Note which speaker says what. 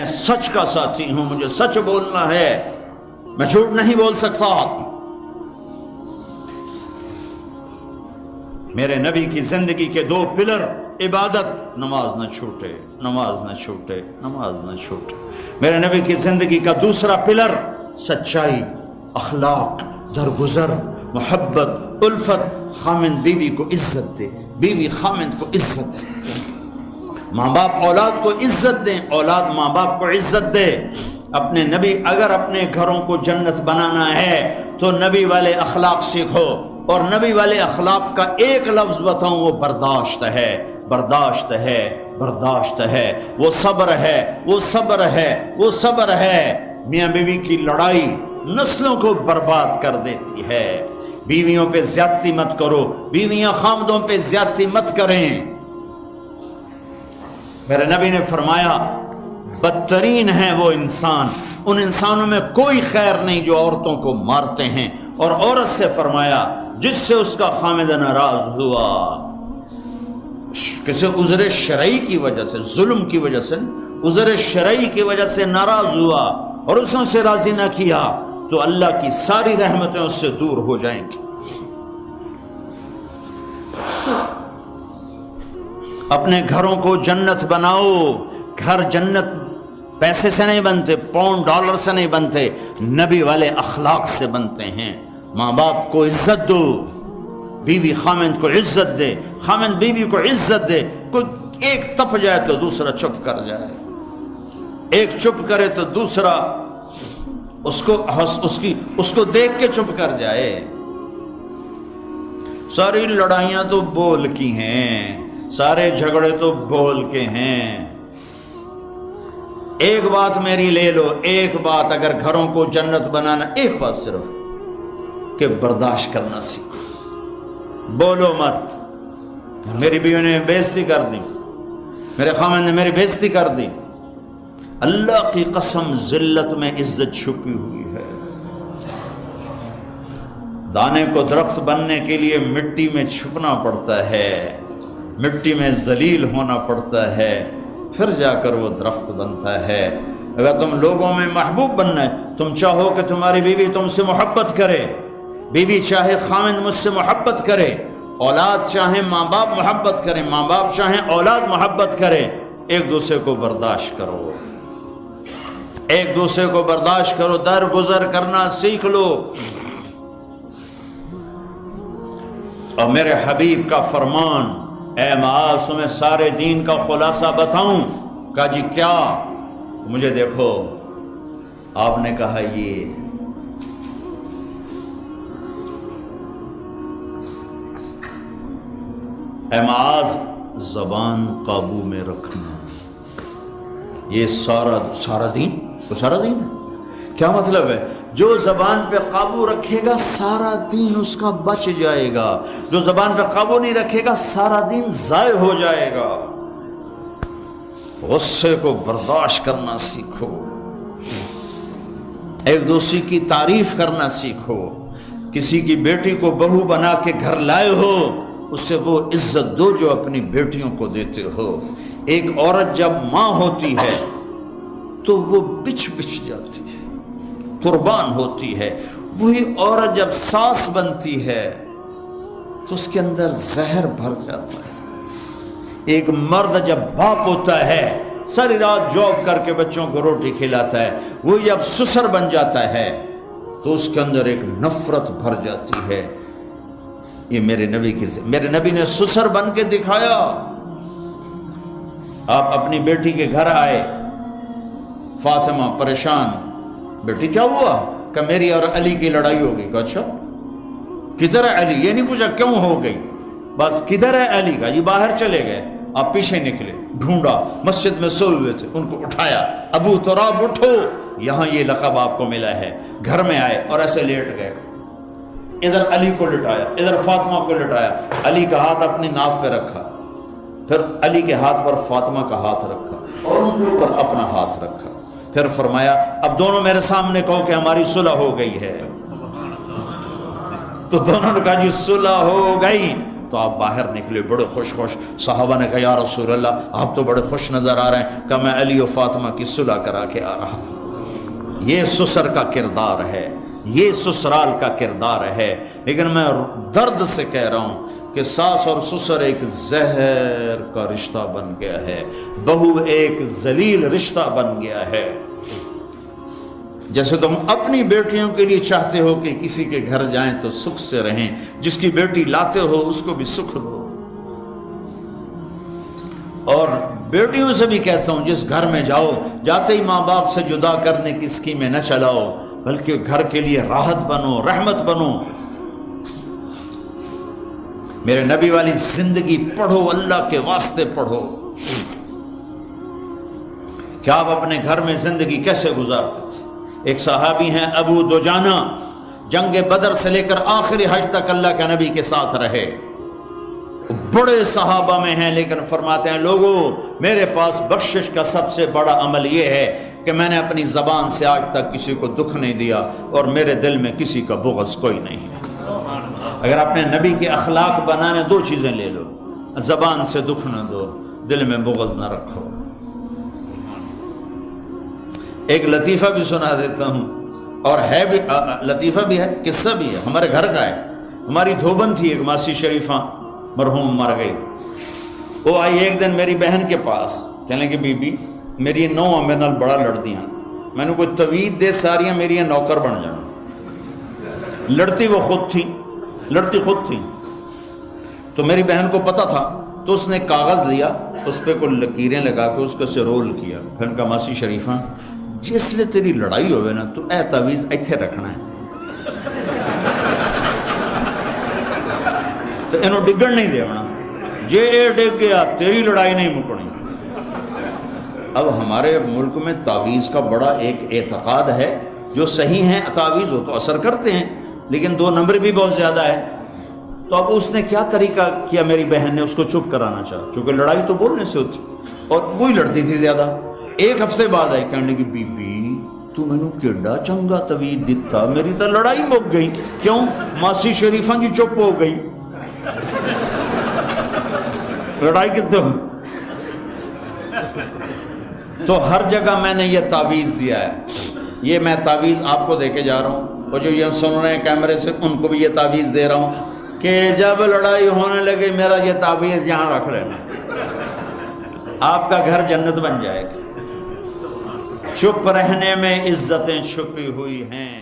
Speaker 1: میں سچ کا ساتھی ہوں، مجھے سچ بولنا ہے، میں جھوٹ نہیں بول سکتا۔ میرے نبی کی زندگی کے دو پلر، عبادت، نماز نہ چھوٹے، نماز نہ چھوٹے، نماز نہ چھوٹے۔ میرے نبی کی زندگی کا دوسرا پلر سچائی، اخلاق، درگزر، محبت، الفت، خامند بیوی کو عزت دے، بیوی خامند کو عزت دے، ماں باپ اولاد کو عزت دیں، اولاد ماں باپ کو عزت دے۔ اپنے نبی، اگر اپنے گھروں کو جنت بنانا ہے تو نبی والے اخلاق سیکھو، اور نبی والے اخلاق کا ایک لفظ بتاؤں، وہ برداشت ہے، برداشت ہے، برداشت ہے، وہ صبر ہے، وہ صبر ہے، وہ صبر ہے۔ میاں بیوی کی لڑائی نسلوں کو برباد کر دیتی ہے۔ بیویوں پہ زیادتی مت کرو، بیویاں خامدوں پہ زیادتی مت کریں۔ میرے نبی نے فرمایا بدترین ہے وہ انسان، ان انسانوں میں کوئی خیر نہیں جو عورتوں کو مارتے ہیں، اور عورت سے فرمایا جس سے اس کا خامد ناراض ہوا، کسی عذر شرعی کی وجہ سے، ظلم کی وجہ سے، عذر شرعی کی وجہ سے ناراض ہوا اور اس نے اسے راضی نہ کیا، تو اللہ کی ساری رحمتیں اس سے دور ہو جائیں گی۔ اپنے گھروں کو جنت بناؤ۔ گھر جنت پیسے سے نہیں بنتے، پاؤنڈ ڈالر سے نہیں بنتے، نبی والے اخلاق سے بنتے ہیں۔ ماں باپ کو عزت دو، بیوی خامند کو عزت دے، خامند بیوی کو عزت دے۔ کوئی ایک تپ جائے تو دوسرا چپ کر جائے، ایک چپ کرے تو دوسرا اس کو دیکھ کے چپ کر جائے۔ ساری لڑائیاں تو بول کی ہیں، سارے جھگڑے تو بول کے ہیں۔ ایک بات میری لے لو، ایک بات اگر گھروں کو جنت بنانا، ایک بات صرف کہ برداشت کرنا سیکھو، بولو مت۔ میری بیوی نے بےعزتی کر دی، میرے خامن نے میری بےعزتی کر دی، اللہ کی قسم ذلت میں عزت چھپی ہوئی ہے۔ دانے کو درخت بننے کے لیے مٹی میں چھپنا پڑتا ہے، مٹی میں ذلیل ہونا پڑتا ہے، پھر جا کر وہ درخت بنتا ہے۔ اگر تم لوگوں میں محبوب بننا ہے، تم چاہو کہ تمہاری بیوی تم سے محبت کرے، بیوی چاہے خامند مجھ سے محبت کرے، اولاد چاہے ماں باپ محبت کرے، ماں باپ چاہے اولاد محبت کرے، ایک دوسرے کو برداشت کرو، ایک دوسرے کو برداشت کرو، درگزر کرنا سیکھ لو۔ اور میرے حبیب کا فرمان، اے معاذ تمہیں سارے دین کا خلاصہ بتاؤں؟ کہا جی کیا؟ مجھے دیکھو، آپ نے کہا یہ اے معاذ زبان قابو میں رکھنا، یہ سارا دین، تو سارا دین ہے۔ کیا مطلب ہے؟ جو زبان پہ قابو رکھے گا سارا دین اس کا بچ جائے گا، جو زبان پہ قابو نہیں رکھے گا سارا دین ضائع ہو جائے گا۔ غصے کو برداشت کرنا سیکھو، ایک دوسرے کی تعریف کرنا سیکھو۔ کسی کی بیٹی کو بہو بنا کے گھر لائے ہو، اسے وہ عزت دو جو اپنی بیٹیوں کو دیتے ہو۔ ایک عورت جب ماں ہوتی ہے تو وہ بچ جاتی ہے، قربان ہوتی ہے۔ وہی عورت جب ساس بنتی ہے تو اس کے اندر زہر بھر جاتا ہے۔ ایک مرد جب باپ ہوتا ہے، ساری رات جاب کر کے بچوں کو روٹی کھلاتا ہے، وہ جب سسر بن جاتا ہے تو اس کے اندر ایک نفرت بھر جاتی ہے۔ یہ میرے نبی نے سسر بن کے دکھایا۔ آپ اپنی بیٹی کے گھر آئے، فاطمہ پریشان، بیٹی کیا ہوا؟ کہ میری اور علی کی لڑائی ہو گئی۔ کہا اچھا کدھر ہے علی؟ یہ نہیں پوچھا کیوں ہو گئی، بس کدھر ہے علی؟ کا یہ باہر چلے گئے۔ آپ پیچھے نکلے، ڈھونڈا، مسجد میں سوئے ہوئے تھے، ان کو اٹھایا، ابو تراب اٹھو، یہاں یہ لقب آپ کو ملا ہے۔ گھر میں آئے اور ایسے لیٹ گئے، ادھر علی کو لٹایا، ادھر فاطمہ کو لٹایا، علی کا ہاتھ اپنی ناف پہ رکھا، پھر علی کے ہاتھ پر فاطمہ کا ہاتھ رکھا اور ان کے اوپر اپنا ہاتھ رکھا، پھر فرمایا اب دونوں میرے سامنے کہو کہ ہماری صلح ہو گئی ہے۔ تو دونوں نے کہا جی صلح ہو گئی۔ تو آپ باہر نکلے بڑے خوش خوش. صحابہ نے کہا یا رسول اللہ آپ تو بڑے خوش نظر آ رہے ہیں. کہا میں علی و فاطمہ کی صلح کرا کے آ رہا ہوں. یہ سسر کا کردار ہے, یہ سسرال کا کردار ہے. لیکن میں درد سے کہہ رہا ہوں کہ ساس اور سسر ایک زہر کا رشتہ بن گیا ہے, بہو ایک ذلیل رشتہ بن گیا ہے. جیسے تم اپنی بیٹیوں کے لیے چاہتے ہو کہ کسی کے گھر جائیں تو سکھ سے رہیں, جس کی بیٹی لاتے ہو اس کو بھی سکھ دو. اور بیٹیوں سے بھی کہتا ہوں جس گھر میں جاؤ جاتے ہی ماں باپ سے جدا کرنے کی اسکیمیں نہ چلاؤ, بلکہ گھر کے لیے راحت بنو, رحمت بنو. میرے نبی والی زندگی پڑھو, اللہ کے واسطے پڑھو کہ آپ اپنے گھر میں زندگی کیسے گزارتے تھے. ایک صحابی ہیں ابو دجانہ, جنگ بدر سے لے کر آخری حج تک اللہ کے نبی کے ساتھ رہے. بڑے صحابہ میں ہیں, لیکن فرماتے ہیں لوگوں میرے پاس بخشش کا سب سے بڑا عمل یہ ہے کہ میں نے اپنی زبان سے آج تک کسی کو دکھ نہیں دیا اور میرے دل میں کسی کا بغض کوئی نہیں ہے. اگر اپنے نبی کے اخلاق بنانے دو چیزیں لے لو, زبان سے دکھ نہ دو, دل میں بغض نہ رکھو. ایک لطیفہ بھی سنا دیتا ہوں, اور ہے بھی لطیفہ بھی ہے, قصہ بھی ہے, ہمارے گھر کا ہے. ہماری دھوبن تھی ایک ماسی شریفہ, مرحوم مر گئی. وہ آئی ایک دن میری بہن کے پاس, کہنے کہ بی بی میری نو میرے نال بڑا لڑدی ہیں, میں نے کوئی توید دے ساریاں میری نوکر بن جانا. لڑتی وہ خود تھی, لڑتی خود تھی. تو میری بہن کو پتا تھا, تو اس نے کاغذ لیا, اس پہ کوئی لکیریں لگا کے اس کو سے رول کیا. پھر کہا ماسی شریفہ جس لئے تیری لڑائی ہوئے نا تو اے تعویذ ایتھے رکھنا ہے, تو انہوں ڈگن نہیں دیونا, جے اے ڈگ گیا تیری لڑائی نہیں مکڑی. اب ہمارے ملک میں تعویذ کا بڑا ایک اعتقاد ہے, جو صحیح ہیں تعویذ ہو تو اثر کرتے ہیں, لیکن 2 نمبر بھی بہت زیادہ ہے. تو اب اس نے کیا طریقہ کیا, میری بہن نے اس کو چپ کرانا چاہا, کیونکہ لڑائی تو بولنے سے ہوتی اور وہی لڑتی تھی زیادہ. ایک ہفتے بعد آئی, کہنے کی بی بی تو مینوں کیڈا چنگا توید دتا, میری تو لڑائی مک گئی. کیوں؟ ماسی شریفہ جی چپ ہو گئی, لڑائی کتنے ہو. تو ہر جگہ میں نے یہ تعویذ دیا ہے. یہ میں تعویذ آپ کو دے کے جا رہا ہوں, اور جو یہ سن رہے ہیں کیمرے سے ان کو بھی یہ تعویذ دے رہا ہوں کہ جب لڑائی ہونے لگے میرا یہ تعویذ یہاں رکھ لینا, آپ کا گھر جنت بن جائے گا. چپ رہنے میں عزتیں چھپی ہوئی ہیں.